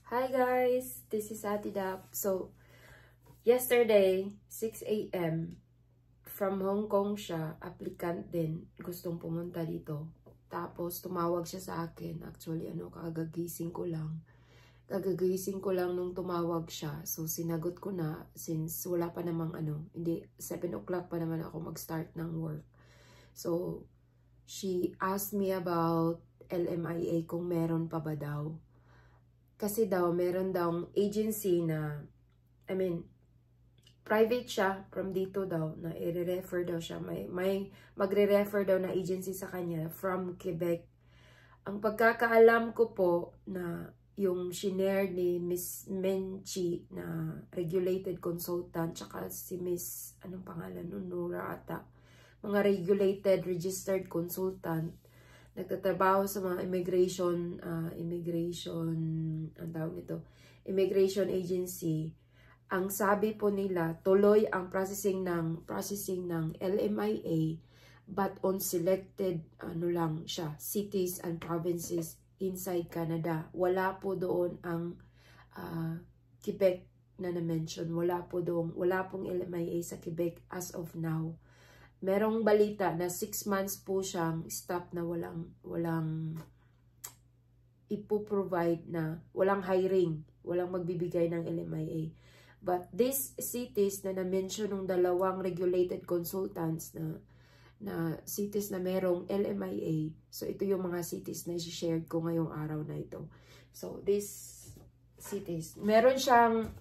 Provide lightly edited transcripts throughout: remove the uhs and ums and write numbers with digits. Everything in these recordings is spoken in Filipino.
Hi guys, this is Ati Dap. So, yesterday, 6 a.m. from Hong Kong siya, applicant din, gustong pumunta dito. Tapos, tumawag siya sa akin. Actually, kagagising ko lang. Kagagising ko lang nung tumawag siya. So, sinagot ko na since wala pa namang hindi, 7 o'clock pa naman ako mag-start ng work. So, she asked me about LMIA kung meron pa ba daw. Kasi daw, meron daw agency na, private siya from dito daw, na i-refer daw siya. May magre-refer daw na agency sa kanya from Quebec. Ang pagkakaalam ko po na yung shinare ni Miss Menchi na regulated consultant, tsaka si Miss, anong pangalan nun? Nora ata. Mga regulated, registered consultant, nagtatrabaho sa mga immigration agency. Ang sabi po nila, tuloy ang processing ng LMIA, but on selected lang siya, cities and provinces inside Canada. Wala po doon ang Quebec na na-mention. Wala pong LMIA sa Quebec as of now. Merong balita na 6 months po siyang stop na walang ipoprovide na, walang hiring, walang magbibigay ng LMIA. But these cities na na-mention ng dalawang regulated consultants na cities na merong LMIA, so ito yung mga cities na i-share ko ngayong araw na ito. So these cities, meron siyang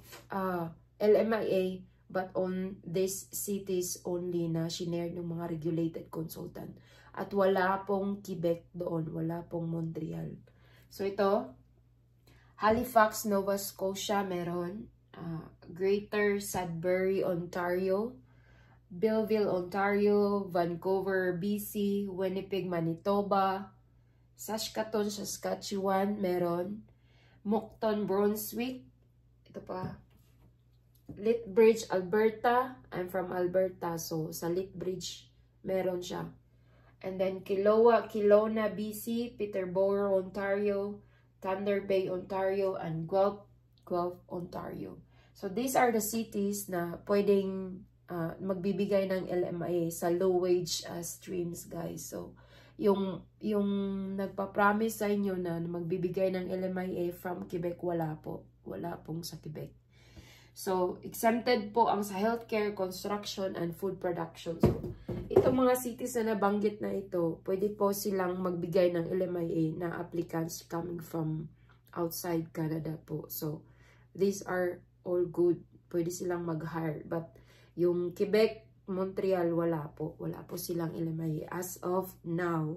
LMIA, but on these cities only na shinare ng mga regulated consultant. At wala pong Quebec doon, wala pong Montreal. So ito, Halifax, Nova Scotia meron, Greater Sudbury, Ontario, Belleville, Ontario, Vancouver, BC, Winnipeg, Manitoba, Saskatoon, Saskatchewan meron, Moncton, Brunswick, ito pa, Lethbridge, Alberta. I'm from Alberta, so sa Lethbridge meron siya. And then Kelowna, BC, Peterborough, Ontario, Thunder Bay, Ontario, and Guelph, Ontario. So these are the cities na pwedeng magbibigay ng LMIA sa low wage streams, guys. So yung nagpa-promise sa inyo na magbibigay ng LMIA from Quebec, wala pong sa Quebec. So, exempted po ang sa healthcare, construction, and food production. So, itong mga cities na nabanggit na ito, pwede po silang magbigay ng LMIA na applicants coming from outside Canada po. So, these are all good. Pwede silang mag-hire. But, yung Quebec, Montreal, wala po. Wala po silang LMIA as of now.